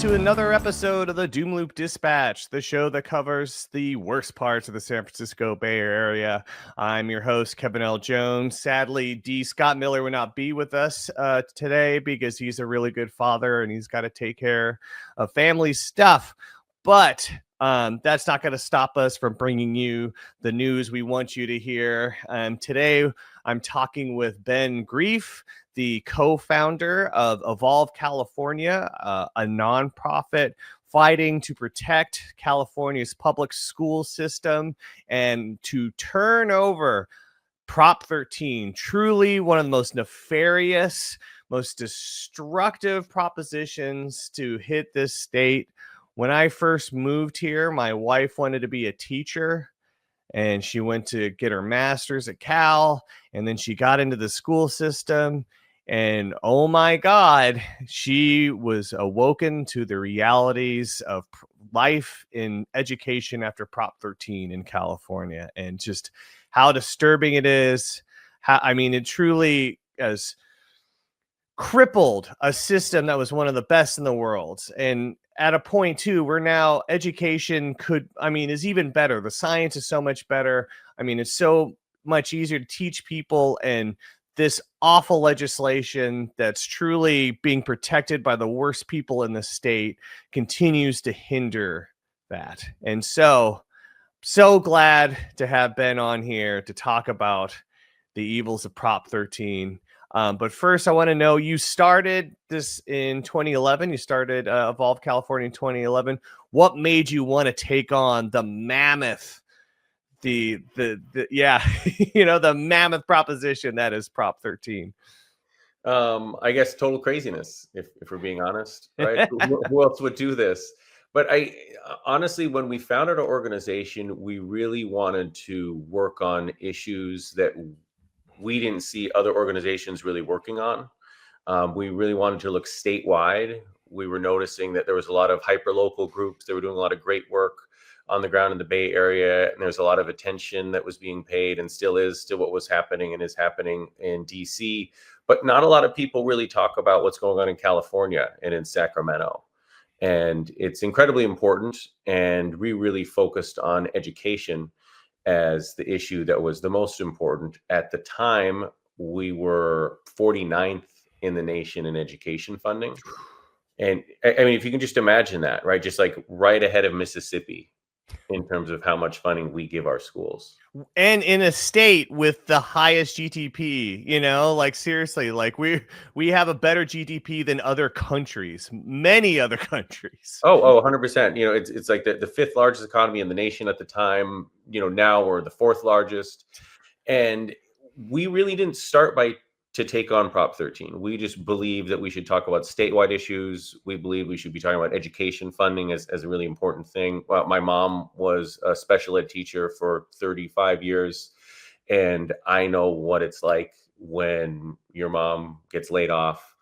to another episode of the Doomloop Dispatch, the show that covers the worst parts of the San Francisco Bay Area. I'm your host, Kevin L. Jones. Sadly, D. Scott Miller will not be with us today because he's a really good father and he's got to take care of family stuff. But that's not going to stop us from bringing you the news we want you to hear. Today, I'm talking with Ben Grieff, the co-founder of Evolve California, a nonprofit fighting to protect California's public school system and to turn over Prop 13, truly one of the most nefarious, most destructive propositions to hit this state. When I first moved here, my wife wanted to be a teacher, and she went to get her master's at Cal, and then she got into the school system. And oh my God, she was awoken to the realities of life in education after Prop 13 in California, and just how disturbing it is. It truly has crippled a system that was one of the best in the world. And at a point too, where now education is even better. The science is so much better. It's so much easier to teach people, and this awful legislation that's truly being protected by the worst people in the state continues to hinder that. And so glad to have Ben on here to talk about the evils of Prop 13. But first, I want to know, you started this in 2011. You started Evolve California in 2011. What made you want to take on the mammoth, the mammoth proposition that is Prop 13? I guess total craziness, if we're being honest, right? Who else would do this? But honestly, when we founded our organization, we really wanted to work on issues that we didn't see other organizations really working on. We really wanted to look statewide. We were noticing that there was a lot of hyperlocal groups that were doing a lot of great work on the ground in the Bay Area, and there's a lot of attention that was being paid, and still what was happening and is happening in DC. But not a lot of people really talk about what's going on in California and in Sacramento. And it's incredibly important. And we really focused on education as the issue that was the most important. At the time, we were 49th in the nation in education funding. And if you can just imagine that, right? Just like right ahead of Mississippi in terms of how much funding we give our schools. And in a state with the highest GDP, seriously, we have a better GDP than other countries, many other countries. Oh, 100%. It's like the fifth largest economy in the nation at the time. Now we're the fourth largest. And we really didn't start to take on Prop 13. We just believe that we should talk about statewide issues. We believe we should be talking about education funding as a really important thing. Well, my mom was a special ed teacher for 35 years, and I know what it's like when your mom gets laid off,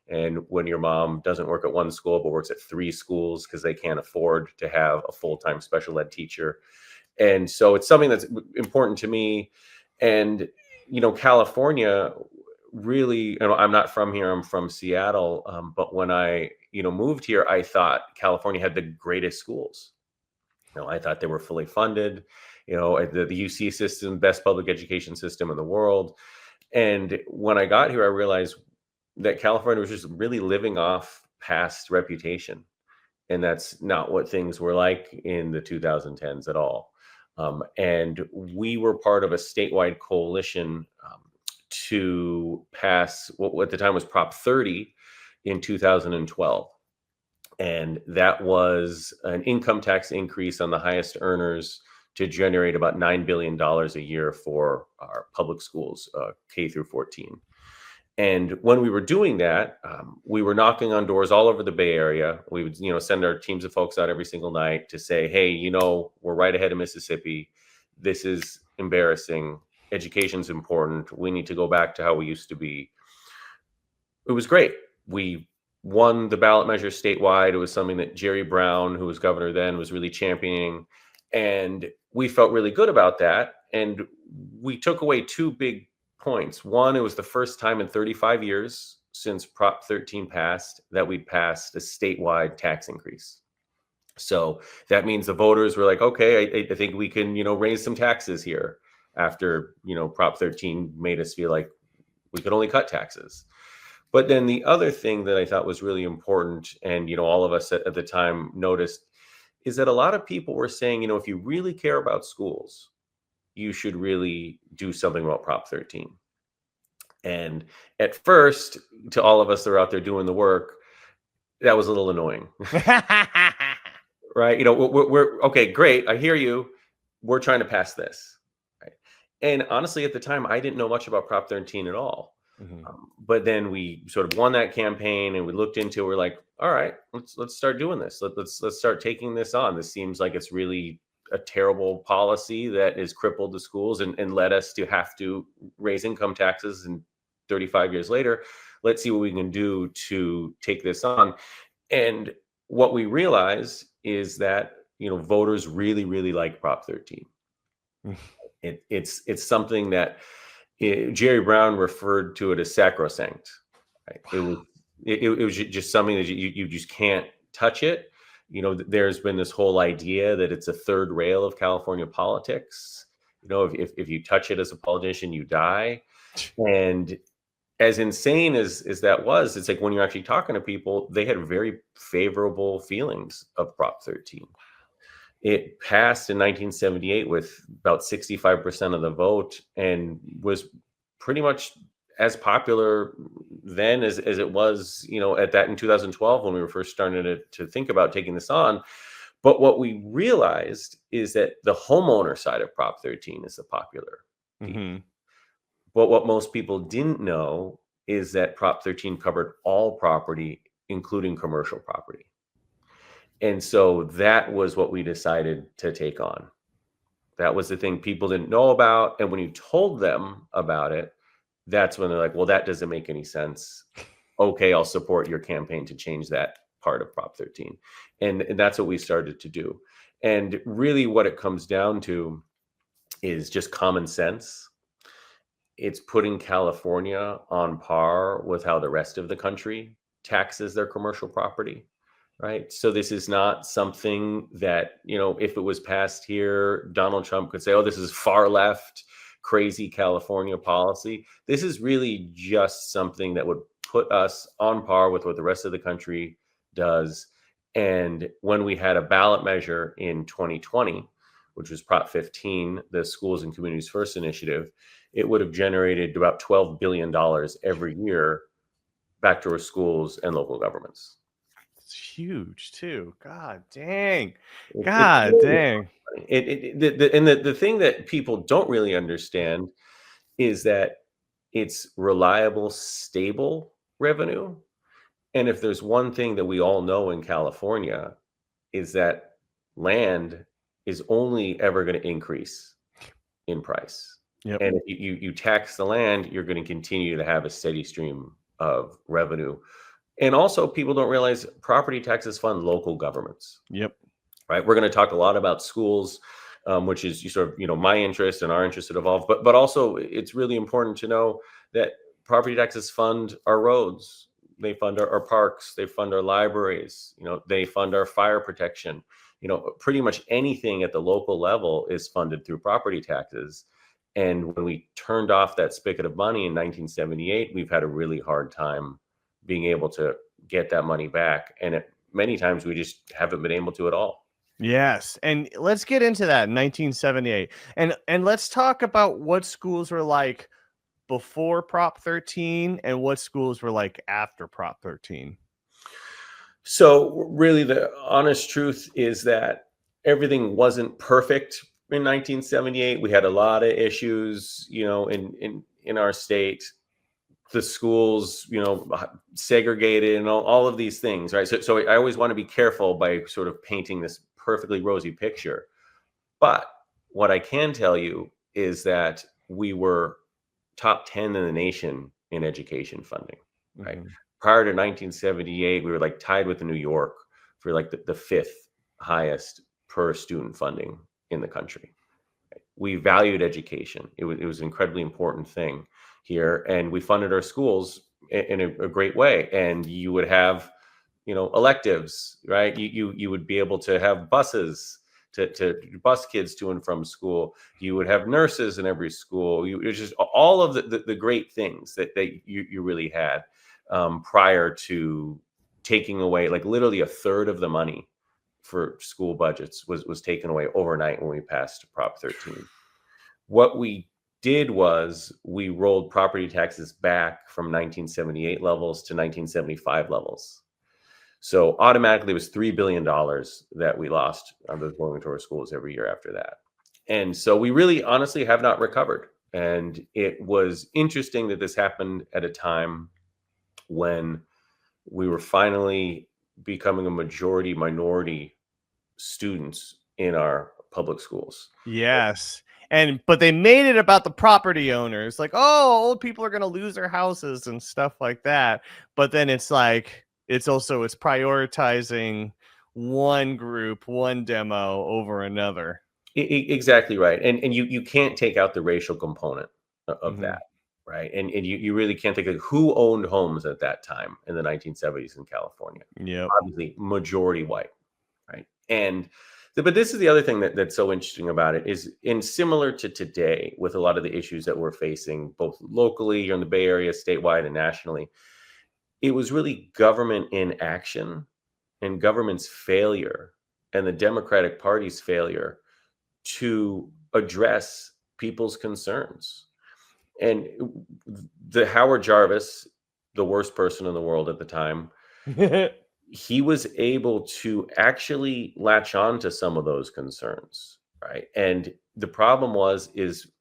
and when your mom doesn't work at one school but works at 3 schools because they can't afford to have a full-time special ed teacher. And so it's something that's important to me. And California, really, I'm not from here, I'm from Seattle. But when I, moved here, I thought California had the greatest schools. I thought they were fully funded, the UC system, best public education system in the world. And when I got here, I realized that California was just really living off past reputation. And that's not what things were like in the 2010s at all. And we were part of a statewide coalition to pass what at the time was Prop 30 in 2012. And that was an income tax increase on the highest earners to generate about $9 billion a year for our public schools, K through 14. And when we were doing that, we were knocking on doors all over the Bay Area. We would, send our teams of folks out every single night to say, hey, we're right ahead of Mississippi. This is embarrassing. Education's important. We need to go back to how we used to be. It was great. We won the ballot measure statewide. It was something that Jerry Brown, who was governor then, was really championing. And we felt really good about that. And we took away 2 big points. One, it was the first time in 35 years since Prop 13 passed that we'd passed a statewide tax increase. So that means the voters were like, okay, I think we can, raise some taxes here after, Prop 13 made us feel like we could only cut taxes. But then the other thing that I thought was really important, and, all of us at the time noticed, is that a lot of people were saying, if you really care about schools, you should really do something about Prop 13. And at first, to all of us that are out there doing the work, that was a little annoying. Right? We're okay, great. I hear you. We're trying to pass this. Right? And honestly, at the time, I didn't know much about Prop 13 at all. Mm-hmm. But then we sort of won that campaign, and we looked into it. We're like, all right, let's start doing this. Let's start taking this on. This seems like it's really a terrible policy that has crippled the schools and led us to have to raise income taxes. And 35 years later, let's see what we can do to take this on. And what we realized is that voters really, really like Prop 13. It's something that Jerry Brown referred to it as sacrosanct. Right? Wow. It was just something that you just can't touch it. There's been this whole idea that it's a third rail of California politics. If you touch it as a politician, you die. And as insane as that was, it's like when you're actually talking to people, they had very favorable feelings of Prop 13. It passed in 1978 with about 65% of the vote and was pretty much as popular then as it was, at that in 2012 when we were first starting to think about taking this on. But what we realized is that the homeowner side of Prop 13 is the popular piece. Mm-hmm. But what most people didn't know is that Prop 13 covered all property, including commercial property. And so that was what we decided to take on. That was the thing people didn't know about. And when you told them about it, that's when they're like, well, that doesn't make any sense. Okay, I'll support your campaign to change that part of Prop 13. And that's what we started to do. And really what it comes down to is just common sense. It's putting California on par with how the rest of the country taxes their commercial property. Right. So this is not something that, if it was passed here, Donald Trump could say, oh, this is far left, crazy California policy. This is really just something that would put us on par with what the rest of the country does. And when we had a ballot measure in 2020, which was Prop 15, the Schools and Communities First initiative, it would have generated about $12 billion every year back to our schools and local governments. Huge too. God dang. God dang. The thing that people don't really understand is that it's reliable, stable revenue. And if there's one thing that we all know in California is that land is only ever going to increase in price. Yep. And if you tax the land, you're going to continue to have a steady stream of revenue. And also, people don't realize property taxes fund local governments. Yep. Right. We're going to talk a lot about schools, which is my interest and our interest at Evolve. But also, it's really important to know that property taxes fund our roads. They fund our parks. They fund our libraries. They fund our fire protection. Pretty much anything at the local level is funded through property taxes. And when we turned off that spigot of money in 1978, we've had a really hard time being able to get that money back. And many times we just haven't been able to at all. Yes. And let's get into that in 1978. And let's talk about what schools were like before Prop 13 and what schools were like after Prop 13. So really the honest truth is that everything wasn't perfect in 1978. We had a lot of issues, in our state. The schools, segregated and all of these things, right? So I always want to be careful by sort of painting this perfectly rosy picture. But what I can tell you is that we were top 10 in the nation in education funding, right? Mm-hmm. Prior to 1978, we were like tied with New York for like the fifth highest per student funding in the country. We valued education. It was an incredibly important thing here, and we funded our schools in a great way. And you would have, electives, right? You would be able to have buses to bus kids to and from school. You would have nurses in every school. It's just all of the great things that you really had prior to taking away, like literally a third of the money for school budgets was taken away overnight when we passed Prop 13. What we did was we rolled property taxes back from 1978 levels to 1975 levels. So automatically it was $3 billion that we lost on those going to our schools every year after that. And so we really honestly have not recovered. And it was interesting that this happened at a time when we were finally becoming a majority minority students in our public schools. Yes. But they made it about the property owners, like, oh, old people are going to lose their houses and stuff like that. But then it's like, it's prioritizing one group, one demo over another. Exactly right. And you can't take out the racial component of that, right? And you really can't think of who owned homes at that time in the 1970s in California. Yeah, obviously majority white, right? But this is the other thing that's so interesting about it is, in similar to today, with a lot of the issues that we're facing, both locally here in the Bay Area, statewide, and nationally, it was really government inaction and government's failure and the Democratic Party's failure to address people's concerns. And the Howard Jarvis, the worst person in the world at the time, he was able to actually latch on to some of those concerns, right? And the problem is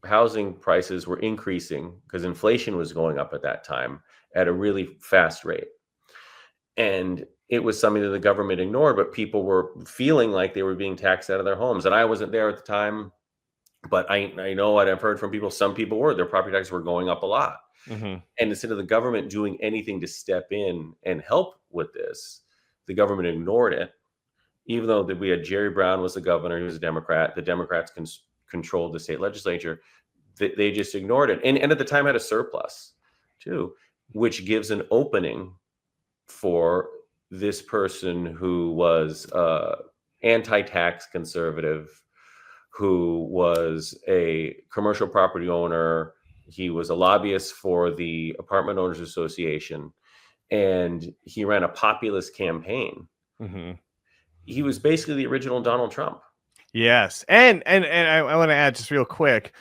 housing prices were increasing because inflation was going up at that time at a really fast rate. And it was something that the government ignored, but people were feeling like they were being taxed out of their homes. And I wasn't there at the time, but I know what I've heard from people. Some people were, their property taxes were going up a lot. And instead of the government doing anything to step in and help with this, the government ignored it. Even though that we had Jerry Brown was the governor, he was a Democrat. The Democrats controlled the state legislature. They just ignored it. And at the time had a surplus too, which gives an opening for this person who was anti-tax conservative, who was a commercial property owner. He was a lobbyist for the Apartment Owners Association, and he ran a populist campaign. He was basically the original Donald Trump. Yes. And I want to add just real quick,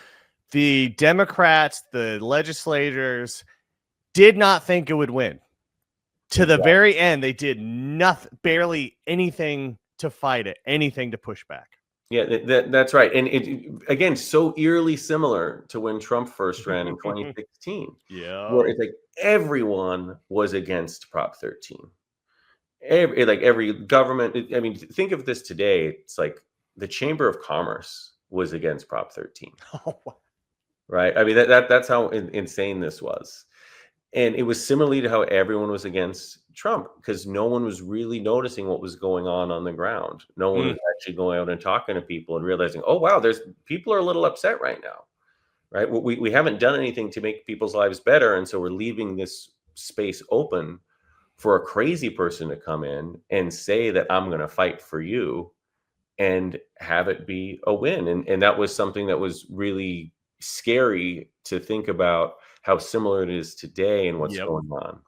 the Democrats, the legislators did not think it would win. To the very end, they did nothing, barely anything to fight it, anything to push back. Yeah, that's right. And it, again, so eerily similar to when Trump first ran in 2016. Yeah. Where it's like everyone was against Prop 13. Every government, I mean, think of this today. It's like the Chamber of Commerce was against Prop 13. Right? I mean, that's how insane this was. And it was similarly to how everyone was against Trump, because no one was really noticing what was going on the ground. No one was actually going out and talking to people and realizing, oh, wow, people are a little upset right now, right? We haven't done anything to make people's lives better. And so we're leaving this space open for a crazy person to come in and say that I'm going to fight for you and have it be a win. And that was something that was really scary to think about, how similar it is today and what's going on.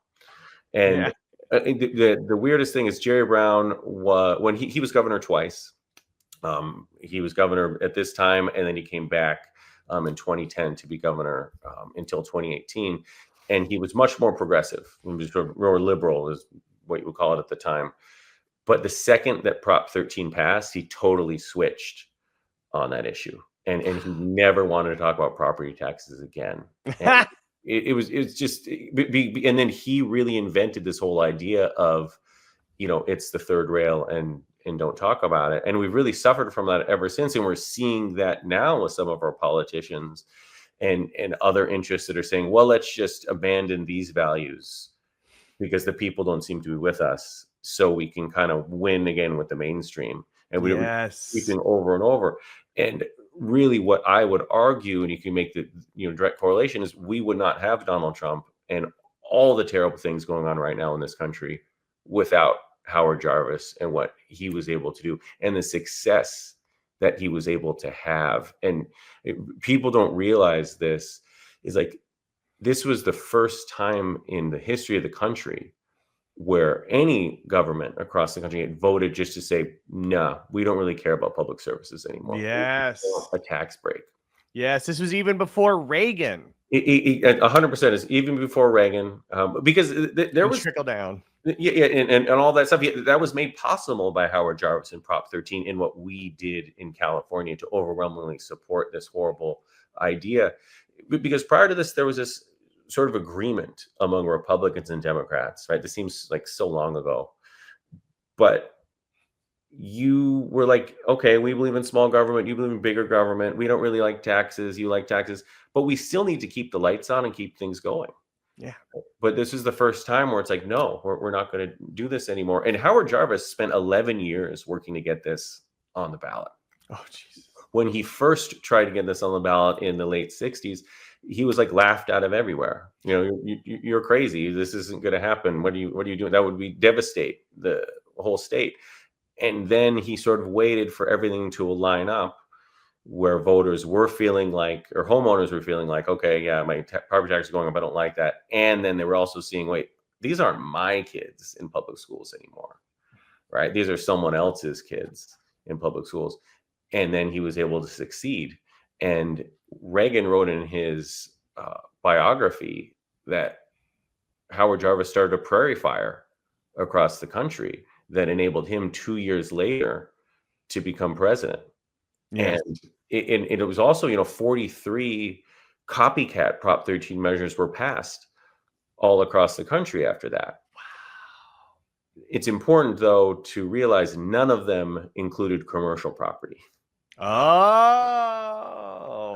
And the weirdest thing is Jerry Brown, when he was governor twice. He was governor at this time, and then he came back in 2010 to be governor until 2018. And he was much more progressive. He was more liberal, is what you would call it at the time. But the second that Prop 13 passed, he totally switched on that issue. And he never wanted to talk about property taxes again. And it's just, and then he really invented this whole idea of, it's the third rail and don't talk about it. And we've really suffered from that ever since. And we're seeing that now with some of our politicians and other interests that are saying, well, let's just abandon these values because the people don't seem to be with us. So we can kind of win again with the mainstream. And we're keeping over and over. And really what I would argue, and you can make the direct correlation, is we would not have Donald Trump and all the terrible things going on right now in this country without Howard Jarvis and what he was able to do and the success that he was able to have. And people don't realize this is like, this was the first time in the history of the country where any government across the country had voted just to say, no, we don't really care about public services anymore. Yes. A tax break. Yes, this was even before Reagan. 100% is even before Reagan, because there was trickle down. Yeah, and all that stuff. That was made possible by Howard Jarvis and Prop 13 in what we did in California to overwhelmingly support this horrible idea. Because prior to this, there was this sort of agreement among Republicans and Democrats, right? This seems like so long ago. But you were like, okay, we believe in small government, you believe in bigger government. We don't really like taxes, you like taxes, but we still need to keep the lights on and keep things going. Yeah. But this is the first time where it's like, no, we're not going to do this anymore. And Howard Jarvis spent 11 years working to get this on the ballot. Oh, jeez. When he first tried to get this on the ballot in the late 60s, he was like laughed out of everywhere. You know, you're crazy. This isn't going to happen. What are you doing? That would be devastate the whole state. And then he sort of waited for everything to line up where voters were feeling like, or homeowners were feeling like, okay, yeah, my property tax is going up, I don't like that. And then they were also seeing, wait, these aren't my kids in public schools anymore, right? These are someone else's kids in public schools. And then he was able to succeed. And Reagan wrote in his biography that Howard Jarvis started a prairie fire across the country that enabled him 2 years later to become president. Yes. And it was also, 43 copycat Prop 13 measures were passed all across the country after that. Wow. It's important, though, to realize none of them included commercial property. Oh.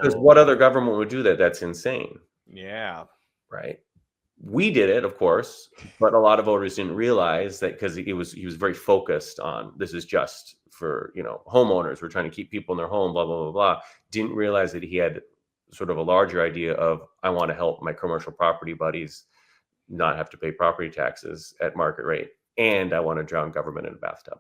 Because what other government would do that? That's insane. Yeah. Right. We did it, of course, but a lot of voters didn't realize that because he was very focused on this is just for, homeowners. We're trying to keep people in their home, blah, blah, blah, blah. Didn't realize that he had sort of a larger idea of, I want to help my commercial property buddies not have to pay property taxes at market rate. And I want to drown government in a bathtub.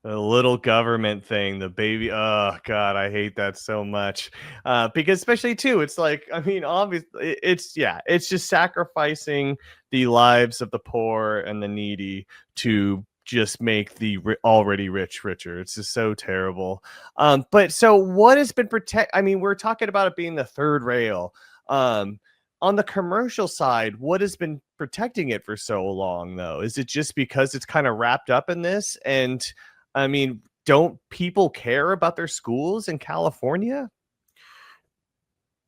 The little government thing, the baby. Oh God, I hate that so much. Because especially too, it's like, I mean, obviously it's just sacrificing the lives of the poor and the needy to just make the already rich richer. It's just so terrible. But so what has been I mean, we're talking about it being the third rail. On the commercial side, what has been protecting it for so long, though? Is it just because it's kind of wrapped up in this? And I mean, don't people care about their schools in California?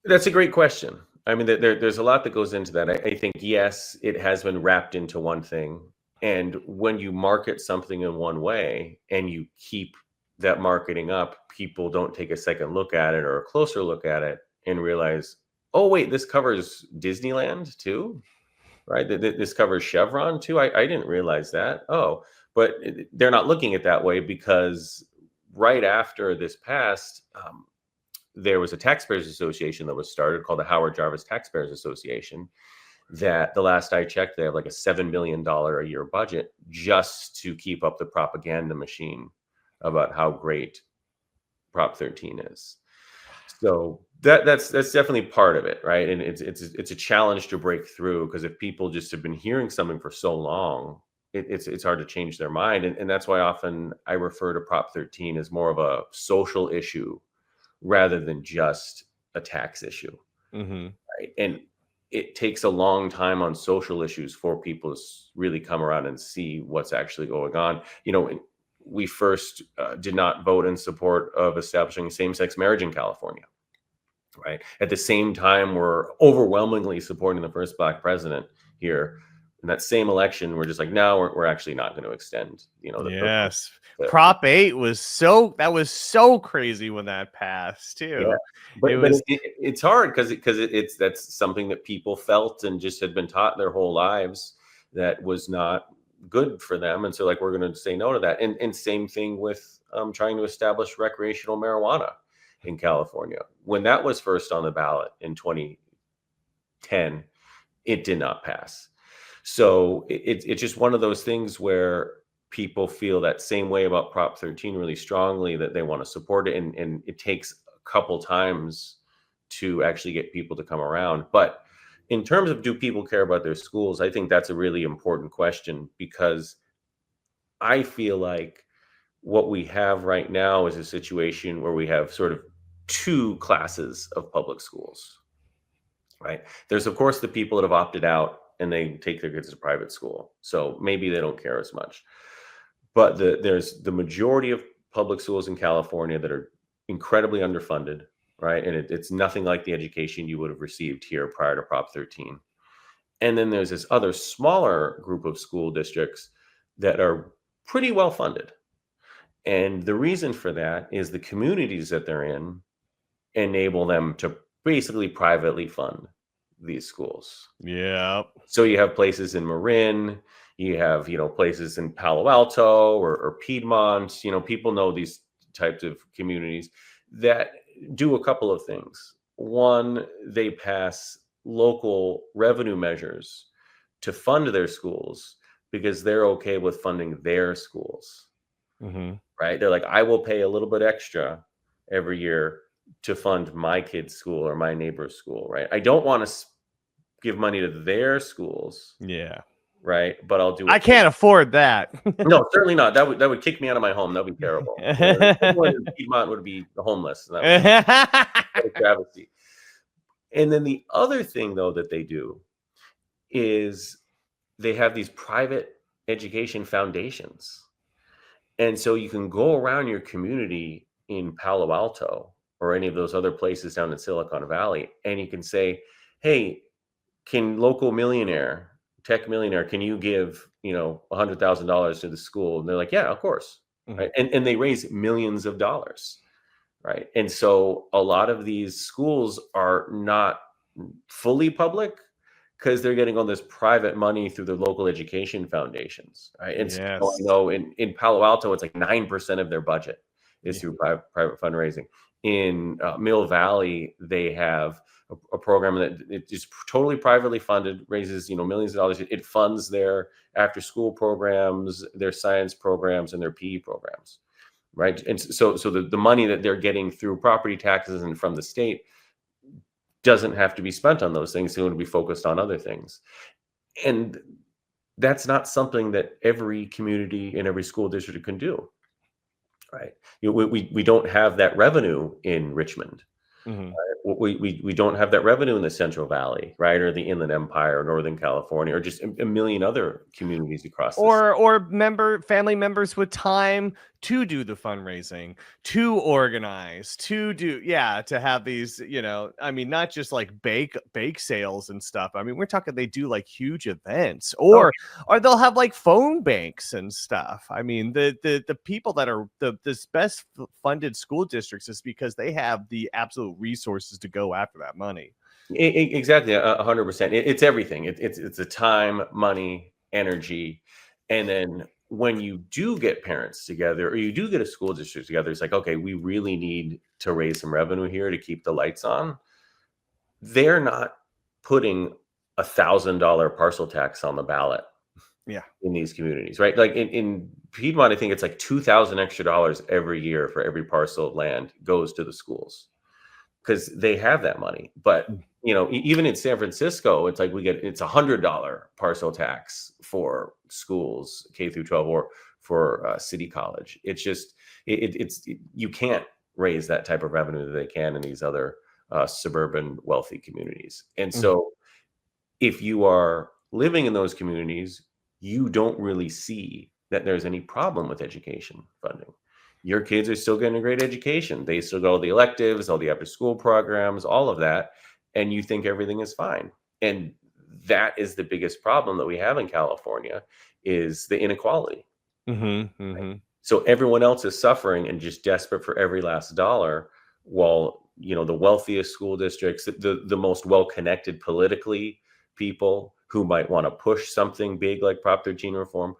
That's a great question. I mean, there's a lot that goes into that. I think, yes, it has been wrapped into one thing. And when you market something in one way and you keep that marketing up, people don't take a second look at it or a closer look at it and realize, oh, wait, this covers Disneyland too, right? This covers Chevron too. I didn't realize that. Oh, but they're not looking at it that way because right after this passed, there was a taxpayers association that was started called the Howard Jarvis Taxpayers Association that the last I checked, they have like a $7 million a year budget just to keep up the propaganda machine about how great Prop 13 is. So that's definitely part of it, right? And it's a challenge to break through because if people just have been hearing something for so long, it's hard to change their mind. And that's why often I refer to Prop 13 as more of a social issue rather than just a tax issue. Mm-hmm. Right? And it takes a long time on social issues for people to really come around and see what's actually going on. We first did not vote in support of establishing same-sex marriage in California, right? At the same time, we're overwhelmingly supporting the first Black president here. In that same election, we're just like, no, we're actually not going to extend, yes. Prop 8 was so crazy when that passed too. Yeah. But it's hard because that's something that people felt and just had been taught their whole lives that was not good for them. And so like, we're going to say no to that. And same thing with trying to establish recreational marijuana in California. When that was first on the ballot in 2014, 10, it did not pass. So it's just one of those things where people feel that same way about Prop 13 really strongly, that they want to support it. And it takes a couple times to actually get people to come around. But in terms of, do people care about their schools? I think that's a really important question, because I feel like what we have right now is a situation where we have sort of two classes of public schools, right? There's, of course, the people that have opted out and they take their kids to private school. So maybe they don't care as much. But there's the majority of public schools in California that are incredibly underfunded, right? And it's nothing like the education you would have received here prior to Prop 13. And then there's this other smaller group of school districts that are pretty well funded. And the reason for that is the communities that they're in enable them to basically privately fund these schools. Yeah. So you have places in Marin, you have, places in Palo Alto or Piedmont, people know these types of communities that do a couple of things. One, they pass local revenue measures to fund their schools because they're okay with funding their schools, right? They're like, I will pay a little bit extra every year to fund my kid's school or my neighbor's school, right? I don't want to give money to their schools. Yeah. Right. But I'll do it. I can't afford that. No, certainly not. That would kick me out of my home. That would be terrible. Everyone in Piedmont would be homeless. That would be a travesty. And then the other thing, though, that they do is they have these private education foundations. And so you can go around your community in Palo Alto or any of those other places down in Silicon Valley, and you can say, hey, can local tech millionaire, can you give, $100,000 to the school? And they're like, yeah, of course. Right. And they raise millions of dollars. Right. And so a lot of these schools are not fully public because they're getting all this private money through the local education foundations. Right. And so I know in Palo Alto, it's like 9% of their budget is through private fundraising. In Mill Valley, they have a program that it is totally privately funded, raises millions of dollars. It funds their after-school programs, their science programs, and their PE programs, right? And so the money that they're getting through property taxes and from the state doesn't have to be spent on those things. It would be focused on other things, and that's not something that every community and every school district can do, right? We don't have that revenue in Richmond. We don't have that revenue in the Central Valley, right, or the Inland Empire, or Northern California, or just a million other communities across. Or family members with time to do the fundraising, to organize, to have these, not just like bake sales and stuff. I mean, we're talking they do like huge events, or they'll have like phone banks and stuff. I mean, the people that are the best funded school districts is because they have the absolute resources to go after that money. Exactly, 100%. It's everything. It's the time, money, energy, and then when you do get parents together, or you do get a school district together, it's like, okay, we really need to raise some revenue here to keep the lights on. They're not putting $1,000 parcel tax on the ballot. Yeah, in these communities, right? Like in Piedmont, I think it's like $2,000 extra every year for every parcel of land goes to the schools because they have that money. But even in San Francisco, it's like it's $100 parcel tax for schools K through 12 or for City College. It's just you can't raise that type of revenue that they can in these other suburban wealthy communities. And so if you are living in those communities, you don't really see that there's any problem with education funding. Your kids are still getting a great education. They still got all the electives, all the after school programs, all of that. And you think everything is fine. And that is the biggest problem that we have in California is the inequality. Right? So everyone else is suffering and just desperate for every last dollar, while, the wealthiest school districts, the most well-connected politically people who might want to push something big like Prop 13 reform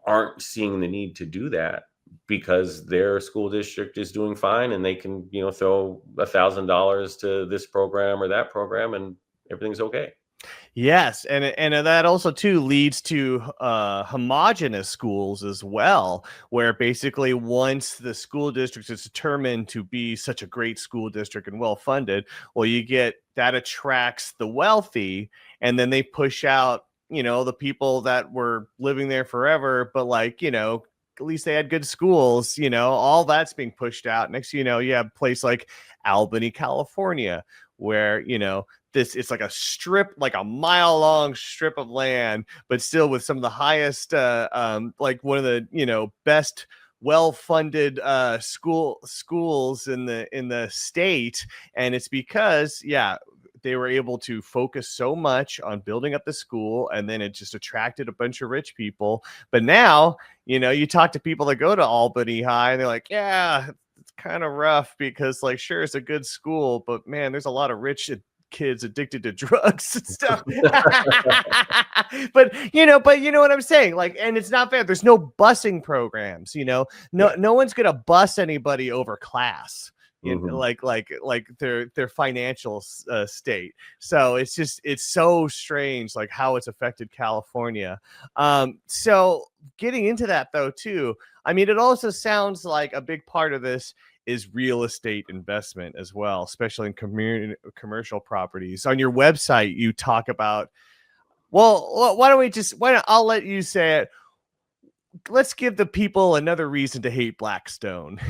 aren't seeing the need to do that because their school district is doing fine and they can, throw $1,000 to this program or that program and everything's okay. Yes, and that also too leads to homogenous schools as well, where basically once the school district is determined to be such a great school district and well funded, well, you get that attracts the wealthy, and then they push out, the people that were living there forever, but like, at least they had good schools, all that's being pushed out. Next, you have a place like Albany, California, where, it's like a strip, like a mile long strip of land, but still with some of the highest, like one of the, best well-funded schools in the state. And it's because, they were able to focus so much on building up the school, and then it just attracted a bunch of rich people. But now, you talk to people that go to Albany High, and they're like, yeah, it's kind of rough because, like, sure, it's a good school, but man, there's a lot of rich kids addicted to drugs and stuff. but you know what I'm saying, like, and it's not fair. There's no busing programs, no one's gonna bus anybody over class, like their financial state. So it's so strange, like how it's affected California. So getting into that though too, I mean, it also sounds like a big part of this is real estate investment as well, especially in commercial properties. On your website, you talk about, well, I'll let you say it. Let's give the people another reason to hate Blackstone.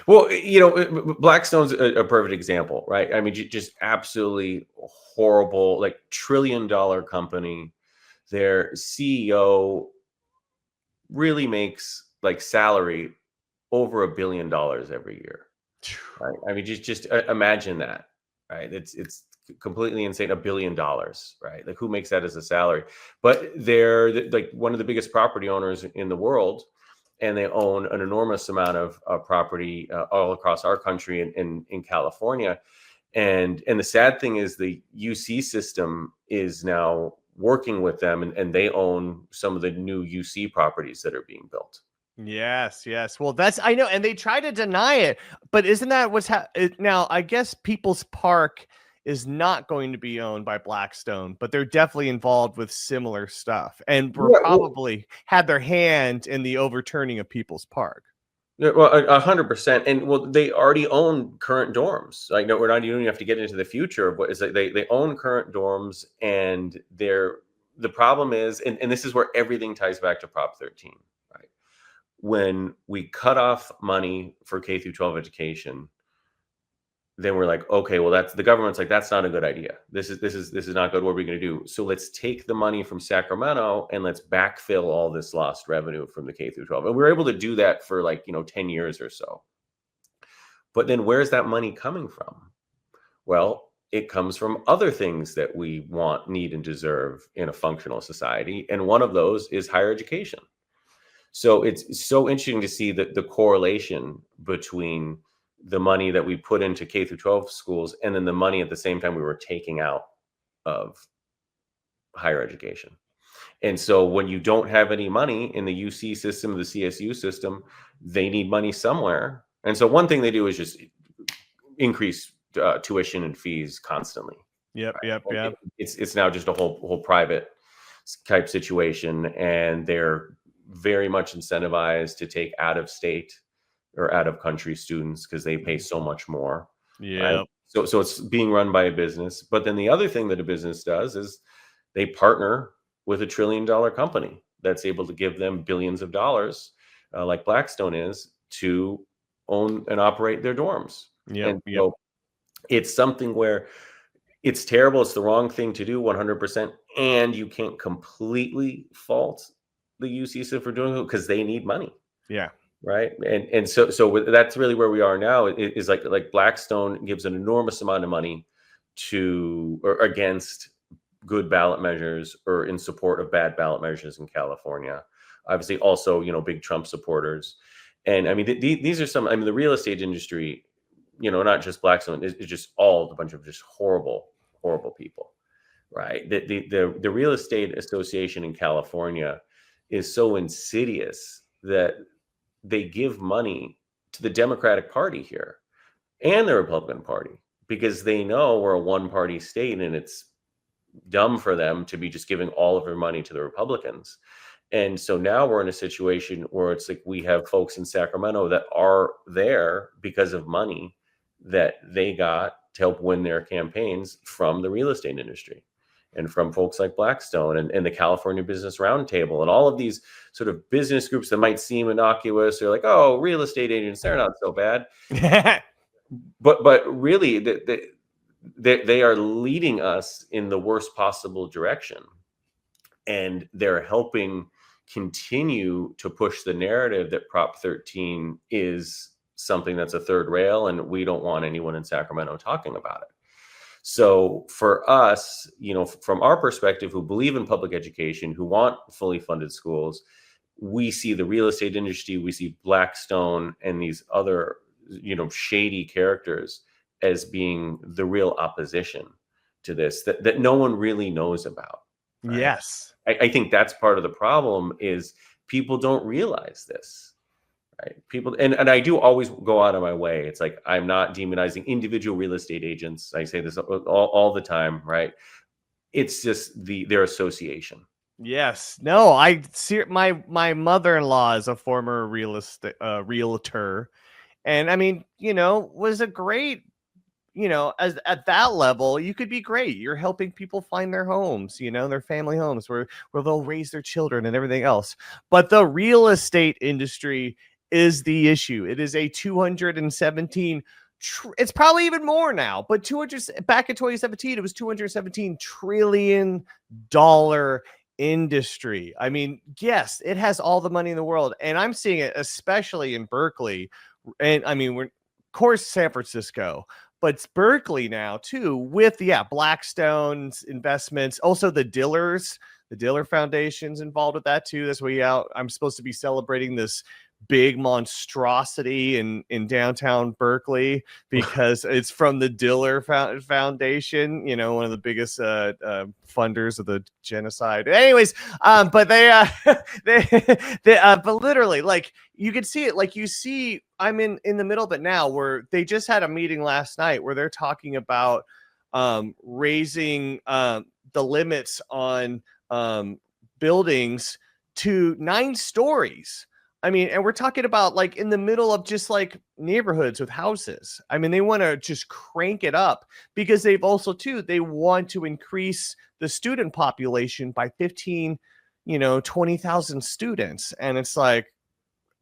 Well, Blackstone's a perfect example, right? I mean, just absolutely horrible, like $1 trillion company. Their CEO really makes like salary over $1 billion every year. Right? I mean, just imagine that, right? It's completely insane. $1 billion, right? Like, who makes that as a salary? But they're like one of the biggest property owners in the world, and they own an enormous amount of property all across our country and in California. And the sad thing is the UC system is now working with them, and they own some of the new UC properties that are being built. Yes. Well, I know, and they try to deny it, but isn't that what's now? I guess People's Park is not going to be owned by Blackstone, but they're definitely involved with similar stuff, and probably had their hand in the overturning of People's Park. Yeah, well, 100%, and well, they already own current dorms. Like, no, we're not. You don't even have to get into the future of what is. Like, they own current dorms, and the problem is, and this is where everything ties back to Prop 13. Right, when we cut off money for K through 12 education, then we're like, okay, well, that's the government's like, that's not a good idea. This is not good. What are we going to do? So let's take the money from Sacramento and let's backfill all this lost revenue from the K through 12. And we were able to do that for 10 years or so. But then where's that money coming from? Well, it comes from other things that we want, need, and deserve in a functional society. And one of those is higher education. So it's so interesting to see the correlation between the money that we put into K through 12 schools and then the money at the same time we were taking out of higher education. And so when you don't have any money in the UC system, the CSU system, they need money somewhere. And so one thing they do is just increase tuition and fees constantly. Yep. It's now just a whole private type situation, and they're very much incentivized to take out of state or out of country students because they pay so much more. Yeah. Right? So it's being run by a business. But then the other thing that a business does is they partner with $1 trillion company that's able to give them billions of dollars, like Blackstone is, to own and operate their dorms. So it's something where it's terrible. It's the wrong thing to do 100%. And you can't completely fault the UC system for doing it because they need money. Yeah. Right. And so that's really where we are now. It is like Blackstone gives an enormous amount of money to or against good ballot measures or in support of bad ballot measures in California. Obviously, also, big Trump supporters. And I mean, these are some, I mean, the real estate industry, not just Blackstone, it's just all a bunch of just horrible people. Right. The Real Estate Association in California is so insidious that they give money to the Democratic Party here and the Republican Party because they know we're a one-party state, and it's dumb for them to be just giving all of their money to the Republicans. And so now we're in a situation where it's like we have folks in Sacramento that are there because of money that they got to help win their campaigns from the real estate industry and from folks like Blackstone and the California Business Roundtable and all of these sort of business groups that might seem innocuous or like, oh, real estate agents, they're not so bad. But really, they are leading us in the worst possible direction. And they're helping continue to push the narrative that Prop 13 is something that's a third rail, and we don't want anyone in Sacramento talking about it. So for us, from our perspective, who believe in public education, who want fully funded schools, we see the real estate industry, we see Blackstone and these other, shady characters as being the real opposition to this that no one really knows about. Right? Yes. I think that's part of the problem is people don't realize this, right? People, and I do always go out of my way. It's like, I'm not demonizing individual real estate agents. I say this all the time, right? It's just their association. Yes. No, I see my mother-in-law is a former realtor. And I mean, was a great, as at that level, you could be great. You're helping people find their homes, their family homes where they'll raise their children and everything else. But the real estate industry is the issue. It is a 217 it's probably even more now, but back in 2017, it was $217 trillion industry. I mean, yes, it has all the money in the world, and I'm seeing it especially in Berkeley. And I mean, we're of course San Francisco, but it's Berkeley now too, with Blackstone's investments, also the Diller Foundation's involved with that too. That's why I'm supposed to be celebrating this big monstrosity in downtown Berkeley because it's from the Diller Foundation, one of the biggest funders of the genocide. Anyways, but but literally, like, you can see it, like, you see, I'm in the middle of it now, where they just had a meeting last night where they're talking about raising the limits on buildings to 9 stories. I mean, and we're talking about like in the middle of just like neighborhoods with houses. I mean, they want to just crank it up because they've also too, they want to increase the student population by 20,000 students. And it's like,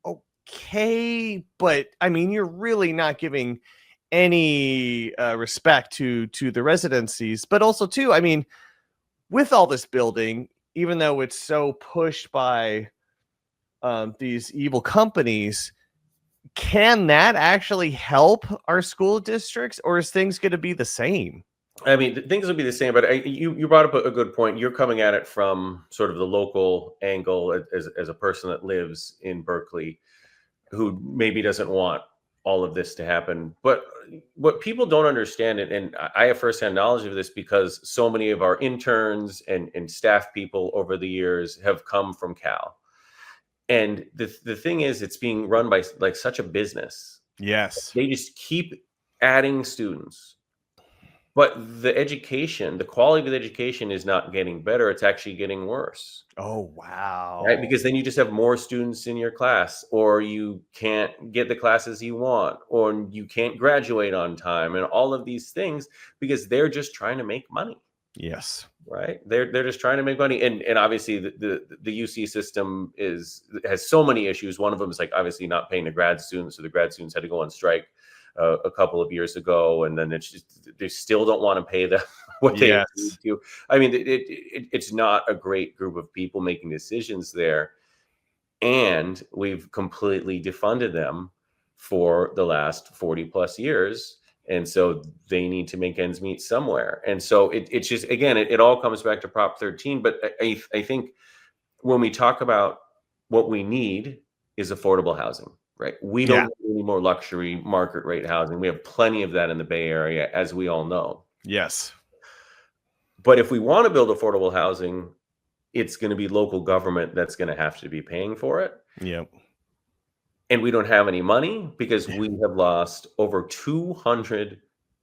okay, but I mean, you're really not giving any respect to the residencies, but also too, I mean, with all this building, even though it's so pushed by these evil companies, can that actually help our school districts, or is things going to be the same? I mean, things will be the same, but you brought up a good point. You're coming at it from sort of the local angle as a person that lives in Berkeley who maybe doesn't want all of this to happen. But what people don't understand, and I have firsthand knowledge of this because so many of our interns and staff people over the years have come from Cal. And the thing is, it's being run by like such a business. Yes. They just keep adding students. But the education, the quality of the education is not getting better. It's actually getting worse. Oh, wow. Right? Because then you just have more students in your class, or you can't get the classes you want, or you can't graduate on time, and all of these things because they're just trying to make money. Yes. Right. They're just trying to make money. And obviously the UC system has so many issues. One of them is like obviously not paying the grad students. So the grad students had to go on strike a couple of years ago. And then it's just, they still don't want to pay them what they need to. I mean, it's not a great group of people making decisions there. And we've completely defunded them for the last 40 plus years. And so they need to make ends meet somewhere. And so it's just, again, it all comes back to Prop 13. But I think when we talk about what we need is affordable housing, right? We don't need any more luxury market rate housing. We have plenty of that in the Bay Area, as we all know. Yes. But if we want to build affordable housing, it's going to be local government that's going to have to be paying for it. Yep. And we don't have any money because we have lost over $200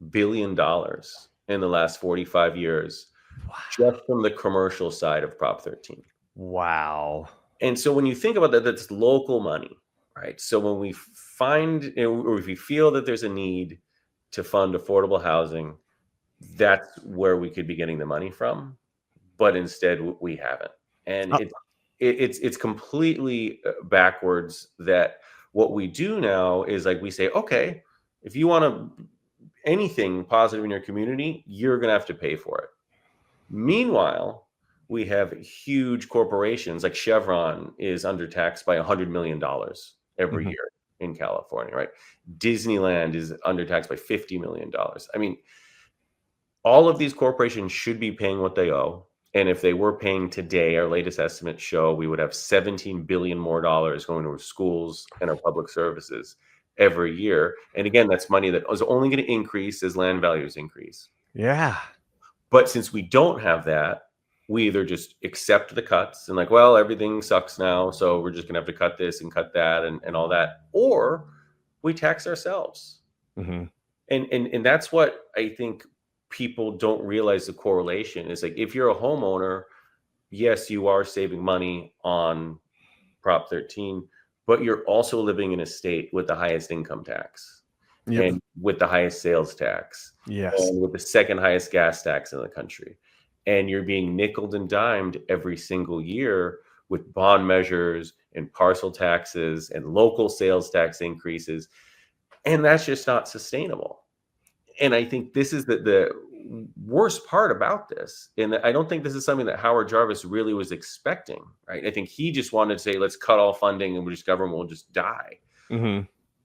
billion in the last 45 years just from the commercial side of Prop 13. Wow. And so when you think about that, that's local money, right? So when we find, or if we feel that there's a need to fund affordable housing, that's where we could be getting the money from. But instead, we haven't. And it's completely backwards that what we do now is like we say, okay, if you want anything positive in your community, you're going to have to pay for it. Meanwhile, we have huge corporations like Chevron is undertaxed by $100 million every year in California, right? Disneyland is undertaxed by $50 million. I mean, all of these corporations should be paying what they owe. And if they were paying today, our latest estimates show we would have $17 billion more going to our schools and our public services every year. And again, that's money that is only going to increase as land values increase. Yeah. But since we don't have that, we either just accept the cuts and like, well, everything sucks now, so we're just going to have to cut this and cut that and all that, or we tax ourselves. And that's what I think people don't realize the correlation is. Like, if you're a homeowner, yes, you are saving money on Prop 13, but you're also living in a state with the highest income tax and with the highest sales tax, and with the second highest gas tax in the country. And you're being nickeled and dimed every single year with bond measures and parcel taxes and local sales tax increases. And that's just not sustainable. And I think this is the worst part about this. And I don't think this is something that Howard Jarvis really was expecting, right? I think he just wanted to say, let's cut all funding and government will just die.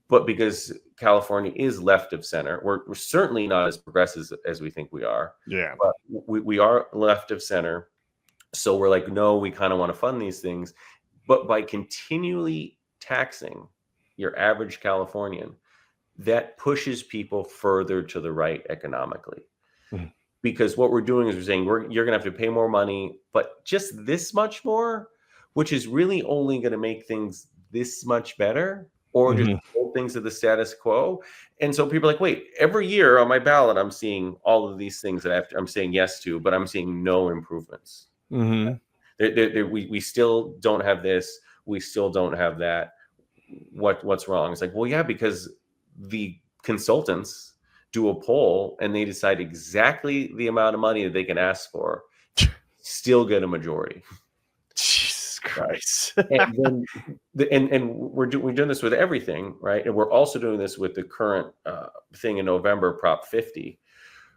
But because California is left of center, we're certainly not as progressive as we think we are. But we are left of center. So we're like, no, we kind of want to fund these things. But by continually taxing your average Californian, that pushes people further to the right economically. Because what we're doing is we're saying you're going to have to pay more money, but just this much more, which is really only going to make things this much better, or just hold things to the status quo. And so people are like, wait, every year on my ballot, I'm seeing all of these things that I'm saying yes to, but I'm seeing no improvements. We still don't have this. We still don't have that. What's wrong? It's like, well, yeah, because the consultants do a poll and they decide exactly the amount of money that they can ask for, still get a majority. Jesus Christ. And we're doing this with everything, right? And we're also doing this with the current thing in November, Prop 50,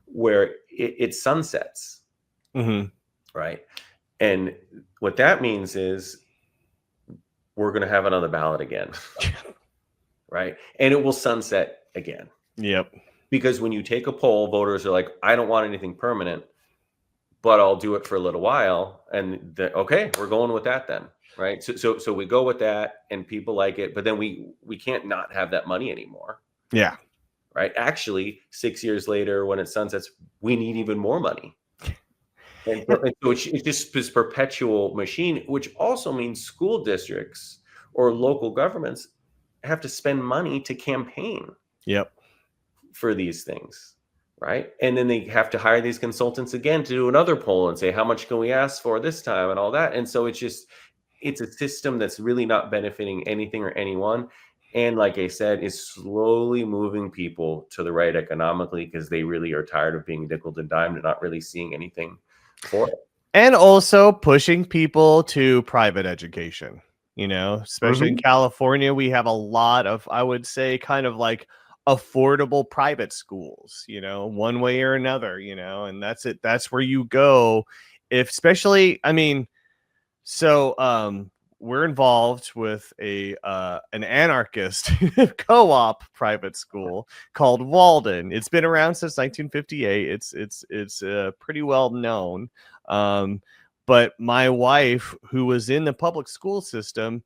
where it sunsets, right? And what that means is we're going to have another ballot again, right? And it will sunset again. Because when you take a poll, voters are like, I don't want anything permanent, but I'll do it for a little while. And okay, we're going with that then, right? So we go with that and people like it, but then we can't not have that money anymore. Right? Actually, 6 years later, when it sunsets, we need even more money. And so it's just this perpetual machine, which also means school districts or local governments have to spend money to campaign for these things, right? And then they have to hire these consultants again to do another poll and say, how much can we ask for this time and all that? And so it's a system that's really not benefiting anything or anyone. And like I said, is slowly moving people to the right economically because they really are tired of being nickeled and dimed and not really seeing anything for it. And also pushing people to private education, especially in California, we have a lot of, I would say, kind of like affordable private schools, one way or another, and that's it. That's where you go. We're involved with an anarchist co-op private school called Walden. It's been around since 1958. It's pretty well known. But my wife, who was in the public school system,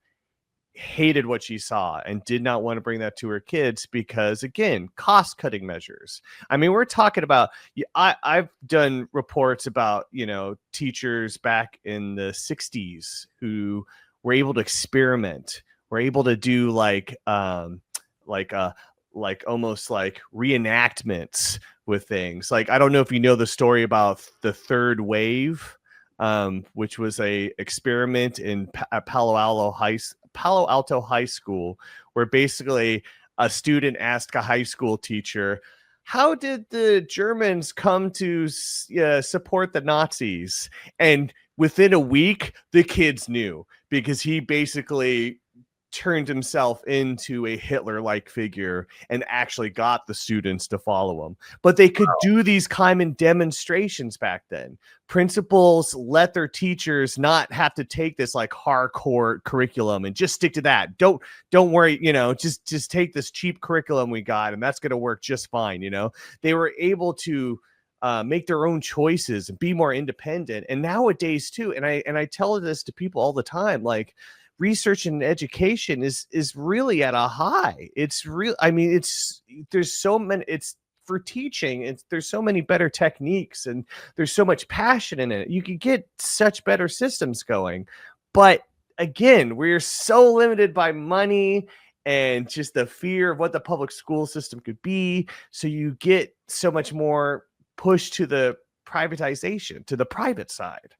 hated what she saw and did not want to bring that to her kids because, again, cost-cutting measures. I mean, we're talking about, I've done reports about, teachers back in the 60s who were able to experiment, were able to do like almost like reenactments with things. Like, I don't know if you know the story about the third wave, which was a experiment in Palo Alto High School, where basically a student asked a high school teacher, how did the Germans come to support the Nazis? And within a week, the kids knew, because he basically turned himself into a Hitler-like figure and actually got the students to follow him. But they could do these common demonstrations back then. Principals let their teachers not have to take this like hardcore curriculum and just stick to that. Don't worry, just take this cheap curriculum we got, and that's going to work just fine. They were able to make their own choices and be more independent. And nowadays too, and I tell this to people all the time, like, research and education is really at a high. It's real. I mean, there's so many, it's for teaching. There's so many better techniques, and there's so much passion in it. You could get such better systems going. But again, we're so limited by money and just the fear of what the public school system could be. So you get so much more push to the privatization, to the private side.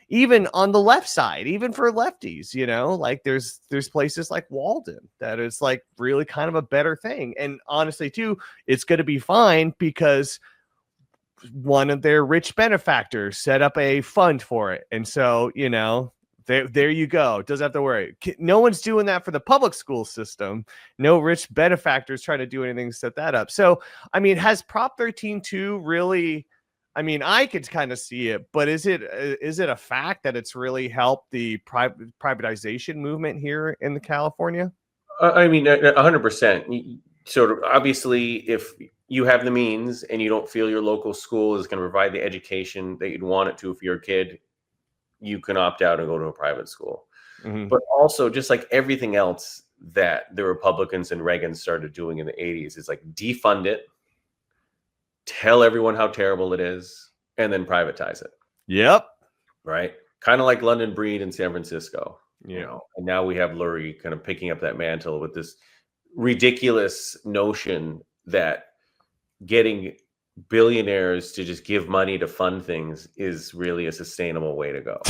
Even on the left side, even for lefties, like there's places like Walden that is like really kind of a better thing. And honestly too, it's going to be fine because one of their rich benefactors set up a fund for it. And so, there you go. Doesn't have to worry. No one's doing that for the public school system. No rich benefactors trying to do anything to set that up. So, I mean, has Prop 13.2 really... I mean, I could kind of see it, but is it a fact that it's really helped the privatization movement here in California? I mean, 100%. Sort of, obviously, if you have the means and you don't feel your local school is going to provide the education that you'd want it to for your kid, you can opt out and go to a private school. Mm-hmm. But also, just like everything else that the Republicans and Reagan started doing in the 80s, is like defund it, tell everyone how terrible it is, and then privatize it. Yep. Right. Kind of like London Breed in San Francisco, and now we have Lurie kind of picking up that mantle with this ridiculous notion that getting billionaires to just give money to fund things is really a sustainable way to go.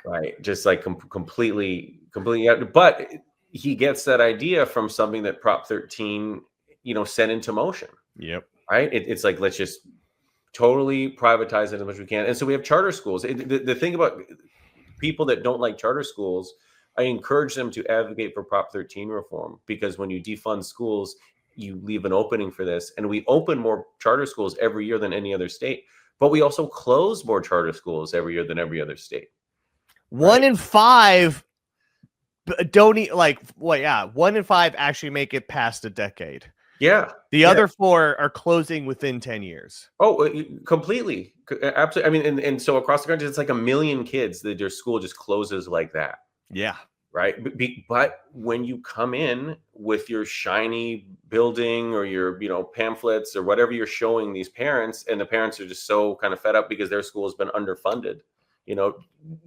Right. Just like completely. But he gets that idea from something that Prop 13, set into motion. Yep. Right. It's like, let's just totally privatize it as much as we can. And so we have charter schools. The thing about people that don't like charter schools, I encourage them to advocate for Prop 13 reform, because when you defund schools, you leave an opening for this. And we open more charter schools every year than any other state, but we also close more charter schools every year than every other state. One in five don't eat, like, well, yeah, 1 in 5 actually make it past a decade. Yeah. The other 4 are closing within 10 years. Oh, completely. Absolutely. I mean, and so across the country, it's like 1 million kids that their school just closes like that. Yeah. Right. But when you come in with your shiny building or your, pamphlets or whatever you're showing these parents, and the parents are just so kind of fed up because their school has been underfunded,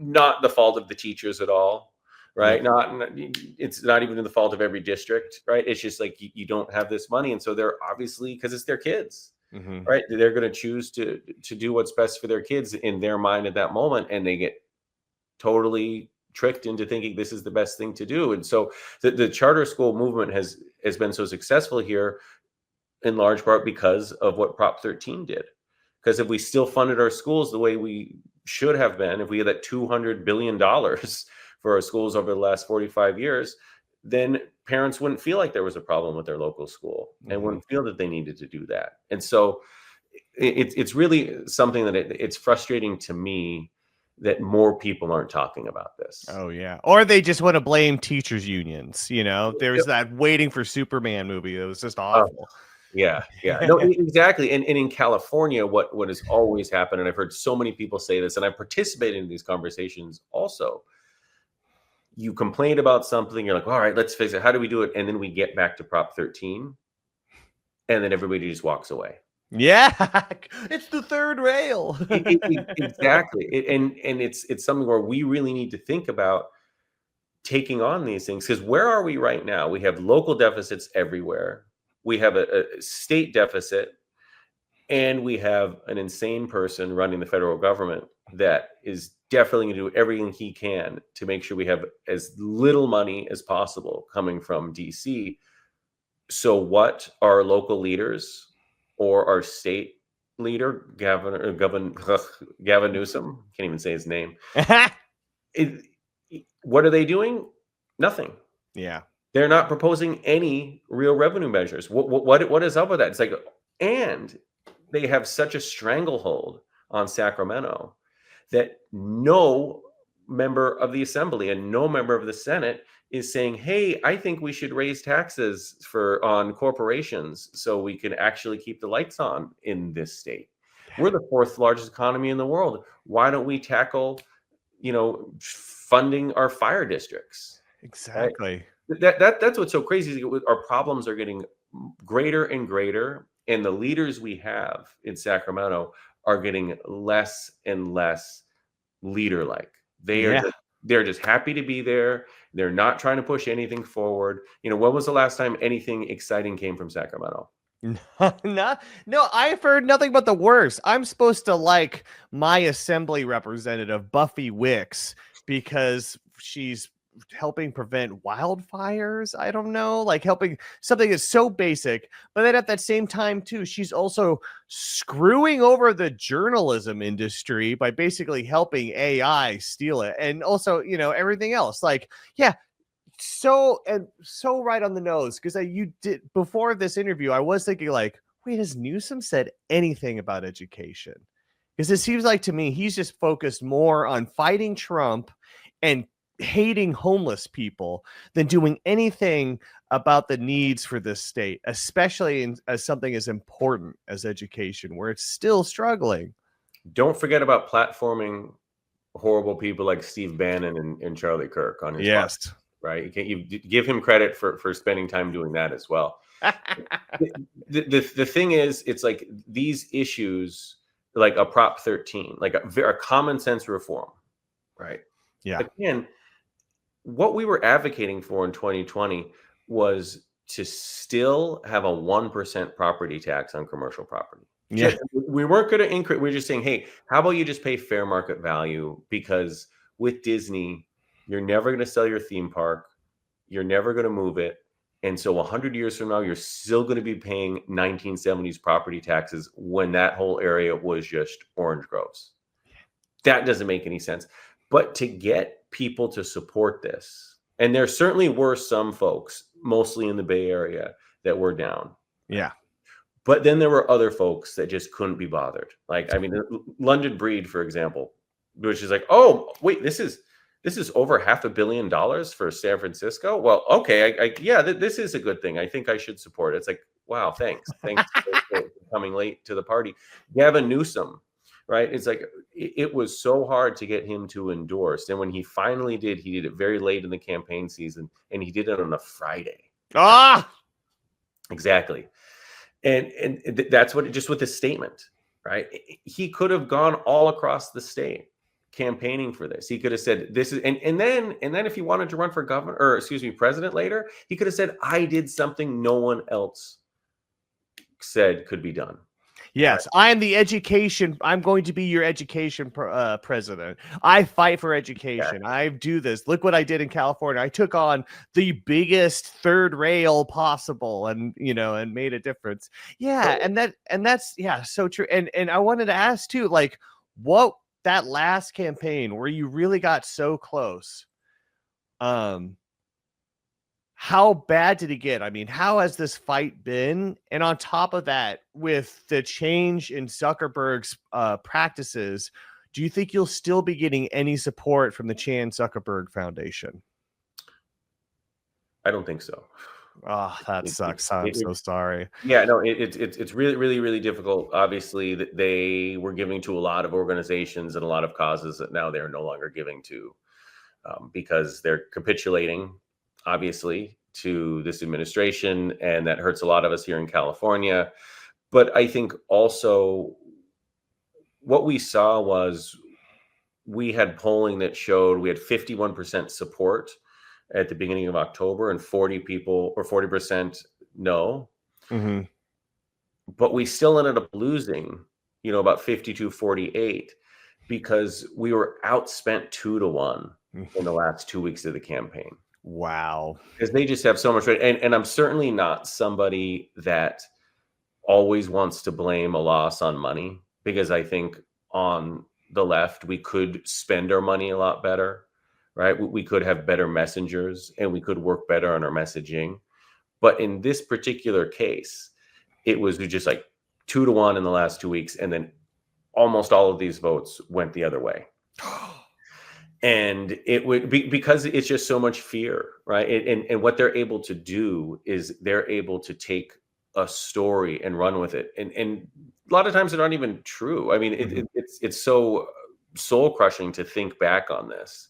not the fault of the teachers at all. Right. It's not even the fault of every district. Right. It's just like you don't have this money. And so they're obviously, because it's their kids, right, they're going to choose to do what's best for their kids in their mind at that moment. And they get totally tricked into thinking this is the best thing to do. And so the charter school movement has been so successful here in large part because of what Prop 13 did. Because if we still funded our schools the way we should have been, if we had that $200 billion for our schools over the last 45 years, then parents wouldn't feel like there was a problem with their local school and wouldn't feel that they needed to do that. And so it's really something that it's frustrating to me that more people aren't talking about this. Oh, yeah. Or they just want to blame teachers' unions. There was that Waiting for Superman movie that was just awful. Yeah. No, exactly. And in California, what has always happened, and I've heard so many people say this, and I've participated in these conversations also, you complain about something, you're like, all right, let's fix it. How do we do it? And then we get back to Prop 13, and then everybody just walks away. Yeah, it's the third rail. Exactly. And it's something where we really need to think about taking on these things, because where are we right now? We have local deficits everywhere. We have a state deficit, And we have an insane person running the federal government that is definitely going to do everything he can to make sure we have as little money as possible coming from DC. So what our local leaders or our state leader, Gavin Newsom, can't even say his name. What are they doing? Nothing. Yeah. They're not proposing any real revenue measures. What is up with that? It's like, and they have such a stranglehold on Sacramento that no member of the assembly and no member of the Senate is saying, hey, I think we should raise taxes on corporations so we can actually keep the lights on in this state. We're the fourth largest economy in the world. Why don't we tackle, funding our fire districts? Exactly. Right? That's what's so crazy. Our problems are getting greater and greater, and the leaders we have in Sacramento are getting less and less leader-like. They're just happy to be there. They're not trying to push anything forward. When was the last time anything exciting came from Sacramento? No, I've heard nothing but the worst. I'm supposed to like my assembly representative, Buffy Wicks, because she's helping prevent wildfires. I don't know, like helping something that's so basic, but then at that same time too, she's also screwing over the journalism industry by basically helping AI steal it, and also everything else. Like, yeah, so right on the nose, because you did before this interview, I was thinking like, wait, has Newsom said anything about education? Because it seems like to me he's just focused more on fighting Trump and hating homeless people than doing anything about the needs for this state, especially as something as important as education, where it's still struggling. Don't forget about platforming horrible people like Steve Bannon and Charlie Kirk on his podcast, right? You give him credit for spending time doing that as well. the thing is, it's like these issues, like a Prop 13, like a common sense reform, right? Yeah. Again, what we were advocating for in 2020 was to still have a 1% property tax on commercial property. Yeah. We weren't going to increase. We're just saying, hey, how about you just pay fair market value? Because with Disney, you're never going to sell your theme park. You're never going to move it. And so 100 years from now, you're still going to be paying 1970s property taxes when that whole area was just orange groves. That doesn't make any sense. But to get people to support this, and there certainly were some folks, mostly in the Bay Area, that were down. Yeah. But then there were other folks that just couldn't be bothered. Like, I mean, London Breed, for example, which is like, oh, wait, this is over $500 million for San Francisco. Well, okay, this is a good thing. I think I should support it. It's like, wow, thanks for coming late to the party. Gavin Newsom, right? It's like it was so hard to get him to endorse, and when he finally did, he did it very late in the campaign season, and he did it on a Friday. Exactly. And that's what, just with his statement, right? He could have gone all across the state campaigning for this. He could have said this is, and then if he wanted to run for president later, he could have said, I did something no one else said could be done. Yes, I am the education. I'm going to be your education president. I fight for education. Yeah. I do this. Look what I did in California. I took on the biggest third rail possible, and and made a difference. Yeah, and that's so true. And I wanted to ask too, like, what that last campaign where you really got so close. How bad did it get? I mean, how has this fight been? And on top of that, with the change in Zuckerberg's practices, do you think you'll still be getting any support from the Chan Zuckerberg Foundation? I don't think so. Oh, that sucks. I'm so sorry. Yeah, no, it's really, really, really difficult. Obviously, that they were giving to a lot of organizations and a lot of causes that now they're no longer giving to, because they're capitulating, obviously, to this administration, and that hurts a lot of us here in California. But I think also what we saw was we had polling that showed we had 51% support at the beginning of October and 40% no. Mm-hmm. but we still ended up losing, about 52-48 because we were outspent 2-1 in the last 2 weeks of the campaign. Wow. Because they just have so much, and I'm certainly not somebody that always wants to blame a loss on money, because I think on the left, we could spend our money a lot better, right? We could have better messengers and we could work better on our messaging. But in this particular case, it was just like 2-1 in the last 2 weeks. And then almost all of these votes went the other way. And it would be because it's just so much fear, right? And what they're able to do is they're able to take a story and run with it. And a lot of times they're not even true. I mean, it's so soul crushing to think back on this.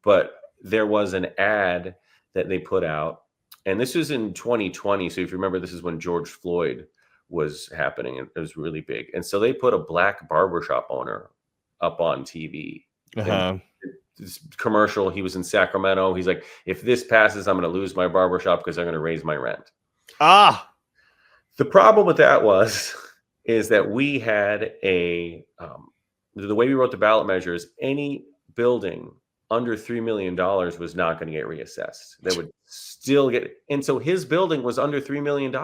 But there was an ad that they put out, and this was in 2020. So if you remember, this is when George Floyd was happening, and it was really big. And so they put a black barbershop owner up on TV. This commercial, he was in Sacramento. He's like, if this passes, I'm going to lose my barbershop because they're going to raise my rent. The problem with that is that we had the way we wrote the ballot measures, any building under $3 million was not going to get reassessed. They would still get, and so his building was under $3 million.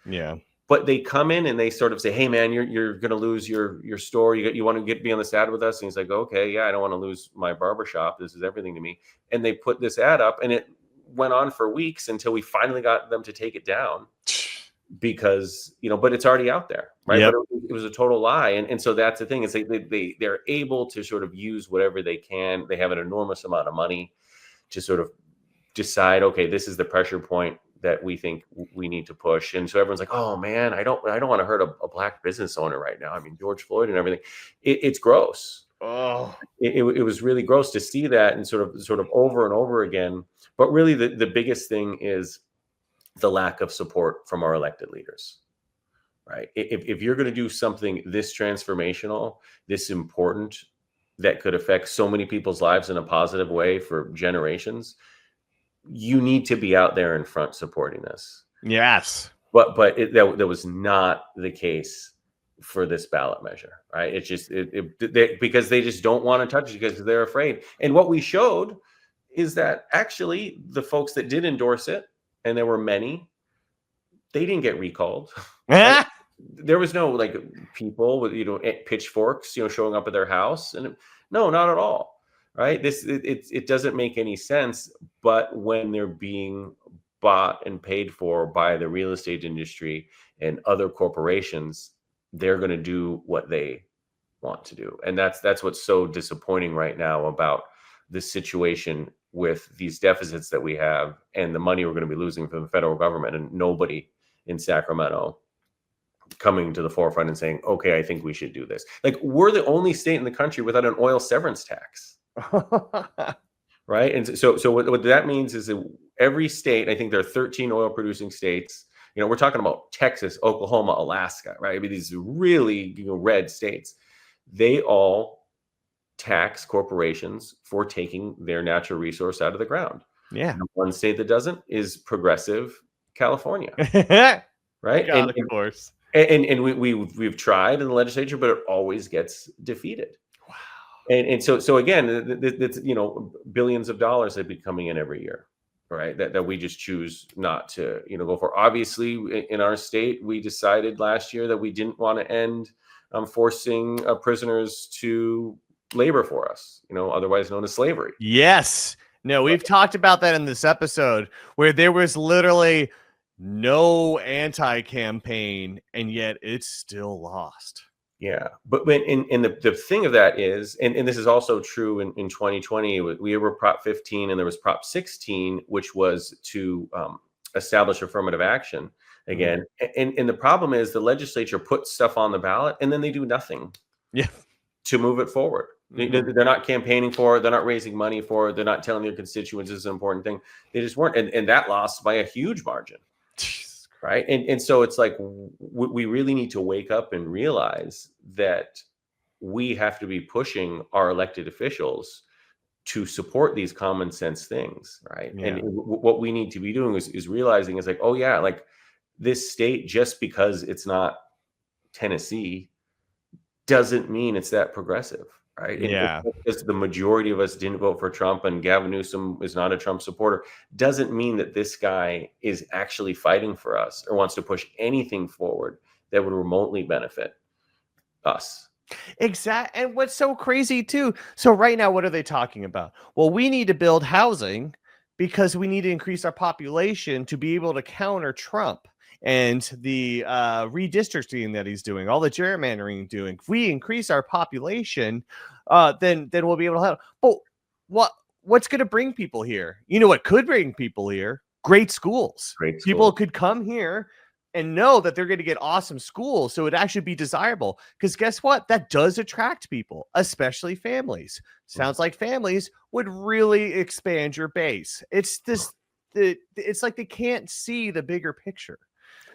Yeah. But they come in and they sort of say, hey man, you're going to lose your store. You want to be on this ad with us? And he's like, okay, yeah, I don't want to lose my barbershop. This is everything to me. And they put this ad up, and it went on for weeks until we finally got them to take it down, because, but it's already out there, right? Yep. But it was a total lie. And so that's the thing. It's like they're able to sort of use whatever they can. They have an enormous amount of money to sort of decide, okay, this is the pressure point that we think we need to push. And so everyone's like, oh man, I don't want to hurt a black business owner right now. I mean, George Floyd and everything. It's gross. Oh, it was really gross to see that, and sort of over and over again. But really the biggest thing is the lack of support from our elected leaders, right? If you're going to do something this transformational, this important, that could affect so many people's lives in a positive way for generations, you need to be out there in front supporting this. yes. But that was not the case for this ballot measure, right? It's just because they just don't want to touch it because they're afraid. And what we showed is that actually the folks that did endorse it, and there were many, they didn't get recalled. Right? There was no like people with pitchforks showing up at their house, and no, not at all. Right? It doesn't make any sense. But when they're being bought and paid for by the real estate industry and other corporations, they're going to do what they want to do. And that's what's so disappointing right now about this situation with these deficits that we have and the money we're going to be losing from the federal government, and nobody in Sacramento coming to the forefront and saying, okay, I think we should do this. Like, we're the only state in the country without an oil severance tax. Right. And so what that means is that every state, I think there are 13 oil producing states, we're talking about Texas, Oklahoma, Alaska, right? I mean, these really red states, they all tax corporations for taking their natural resource out of the ground. Yeah. And one state that doesn't is progressive California. Right. God, of course. And we've tried in the legislature, but it always gets defeated. Wow. And so again, it's billions of dollars that be coming in every year, right? That we just choose not to go for. Obviously, in our state, we decided last year that we didn't want to end forcing prisoners to labor for us, otherwise known as slavery. Yes. No, we've talked about that in this episode, where there was literally no anti-campaign, and yet it's still lost. Yeah. But the thing of that is, and this is also true in 2020, we were Prop 15 and there was Prop 16, which was to establish affirmative action again. Mm-hmm. And the problem is the legislature puts stuff on the ballot and then they do nothing to move it forward. Mm-hmm. They're not campaigning for it. They're not raising money for it. They're not telling their constituents this is an important thing. They just weren't. And that lost by a huge margin. Right. And so it's like we really need to wake up and realize that we have to be pushing our elected officials to support these common sense things. Right. Yeah. And what we need to be doing is realizing is like, oh, yeah, like this state, just because it's not Tennessee doesn't mean it's that progressive, right? Yeah. Because the majority of us didn't vote for Trump and Gavin Newsom is not a Trump supporter, doesn't mean that this guy is actually fighting for us or wants to push anything forward that would remotely benefit us. Exactly. And what's so crazy too. So right now, what are they talking about? Well, we need to build housing because we need to increase our population to be able to counter Trump and the redistricting that he's doing, all the gerrymandering doing. If we increase our population, then we'll be able to have. But what's going to bring people here? You know what could bring people here? Great schools. Great People school. could come here and know that they're going to get awesome schools. So it'd actually be desirable because guess what? That does attract people, especially families. Sounds like families would really expand your base. It's like they can't see the bigger picture.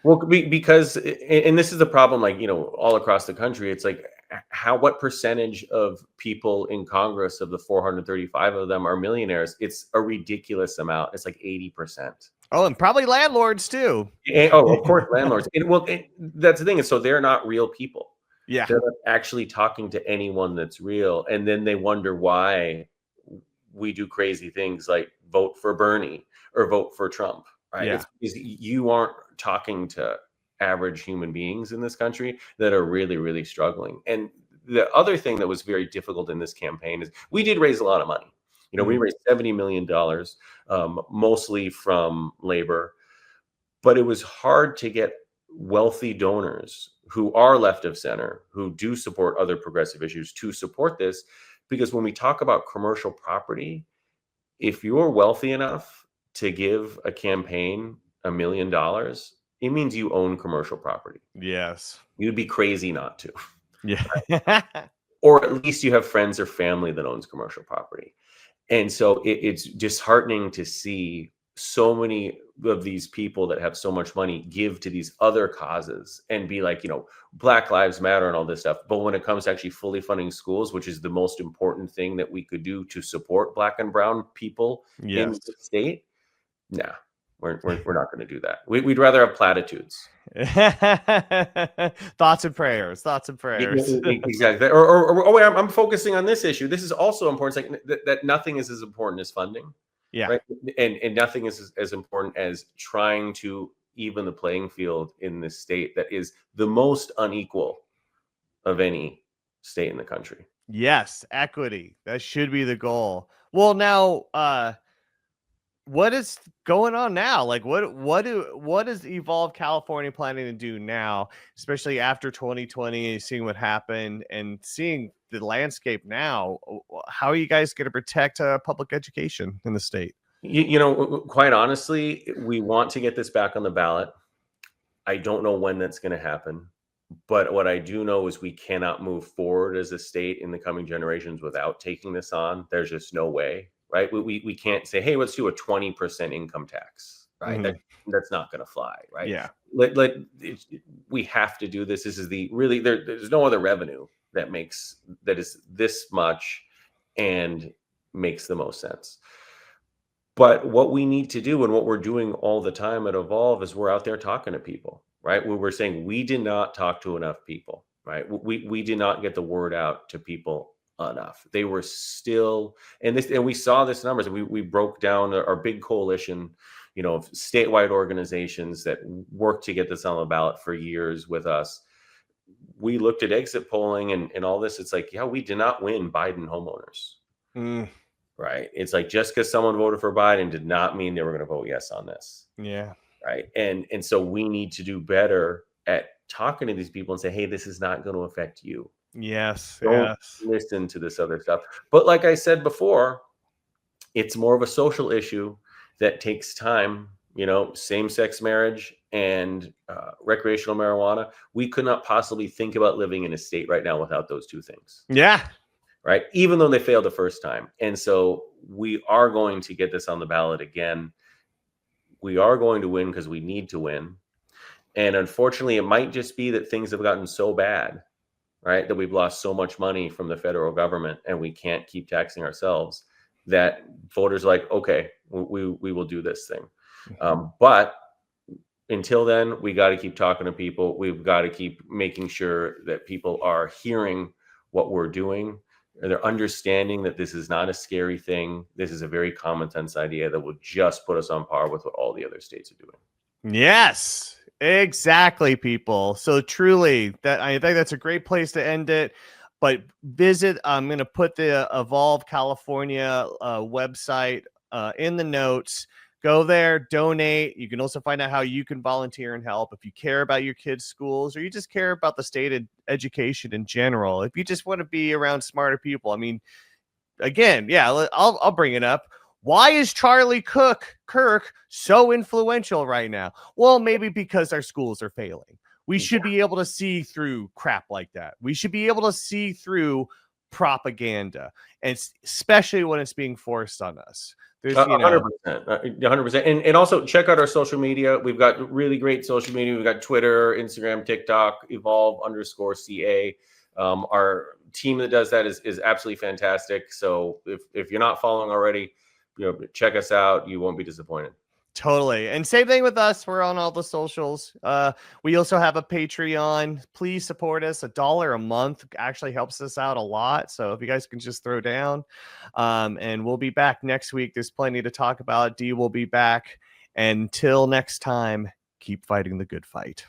Well, because, and this is the problem, like, all across the country, it's like what percentage of people in Congress of the 435 of them are millionaires? It's a ridiculous amount. It's like 80%. Oh, and probably landlords too. Of course, landlords. That's the thing is, so they're not real people. Yeah. They're not actually talking to anyone that's real. And then they wonder why we do crazy things like vote for Bernie or vote for Trump, right? Yeah. It's you aren't talking to average human beings in this country that are really, really struggling. And the other thing that was very difficult in this campaign is we did raise a lot of money. We raised $70 million, mostly from labor, but it was hard to get wealthy donors who are left of center, who do support other progressive issues to support this. Because when we talk about commercial property, if you're wealthy enough to give a campaign $1 million, it means you own commercial property. Yes. You'd be crazy not to. Yeah. Or at least you have friends or family that owns commercial property. And so it's disheartening to see so many of these people that have so much money give to these other causes and be like, Black Lives Matter and all this stuff. But when it comes to actually fully funding schools, which is the most important thing that we could do to support Black and brown people in the state, nah, we're not going to do that. We'd rather have platitudes. Thoughts and prayers. Exactly. Or wait, I'm focusing on this issue. This is also important. It's like that nothing is as important as funding. Yeah. Right. And nothing is as important as trying to even the playing field in this state that is the most unequal of any state in the country. Yes. Equity. That should be the goal. Well, now, what is going on now? Like what is Evolve California planning to do now, especially after 2020, seeing what happened and seeing the landscape now? How are you guys going to protect public education in the state? Quite honestly, we want to get this back on the ballot. I don't know when that's going to happen, but what I do know is we cannot move forward as a state in the coming generations without taking this on. There's just no way. Right. We can't say, hey, let's do a 20% income tax. Right. Mm-hmm. That's not going to fly. Right. Yeah. We have to do this. This is there's no other revenue that is this much and makes the most sense. But what we need to do and what we're doing all the time at Evolve is we're out there talking to people. Right. We're saying we did not talk to enough people. Right. We did not get the word out to people enough. They were still, and we saw this numbers, and we broke down our big coalition, of statewide organizations that worked to get this on the ballot for years with us. We looked at exit polling and all this. It's like, yeah, we did not win Biden homeowners. Right. It's like, just because someone voted for Biden did not mean they were going to vote yes on this. Yeah. Right. And so we need to do better at talking to these people and say, hey, this is not going to affect you. Yes. Don't listen to this other stuff. But like I said before, it's more of a social issue that takes time. Same-sex marriage and recreational marijuana. We could not possibly think about living in a state right now without those two things. Yeah. Right. Even though they failed the first time. And so we are going to get this on the ballot again. We are going to win because we need to win. And unfortunately, it might just be that things have gotten so bad, right, that we've lost so much money from the federal government and we can't keep taxing ourselves, that voters are like, okay, we will do this thing. But until then, we got to keep talking to people. We've got to keep making sure that people are hearing what we're doing. They're understanding that this is not a scary thing. This is a very common sense idea that will just put us on par with what all the other states are doing. Yes, exactly, people. So truly, that I think that's a great place to end it. But visit, I'm going to put the Evolve California website in the notes. Go there, donate. You can also find out how you can volunteer and help if you care about your kids' schools or you just care about the state of education in general. If you just want to be around smarter people. I mean, again, yeah, I'll bring it up. Why is Charlie Kirk so influential right now? Well, maybe because our schools are failing. We should be able to see through crap like that. We should be able to see through propaganda, and especially when it's being forced on us. There's 100%, 100%. And also check out our social media. We've got really great social media. We've got Twitter, Instagram, TikTok, evolve_CA. Our team that does that is absolutely fantastic. So if you're not following already, check us out. You won't be disappointed. Totally. And same thing with us. We're on all the socials. We also have a Patreon. Please support us. $1 a month actually helps us out a lot. So if you guys can just throw down, and we'll be back next week. There's plenty to talk about. Dee will be back. Until next time, keep fighting the good fight.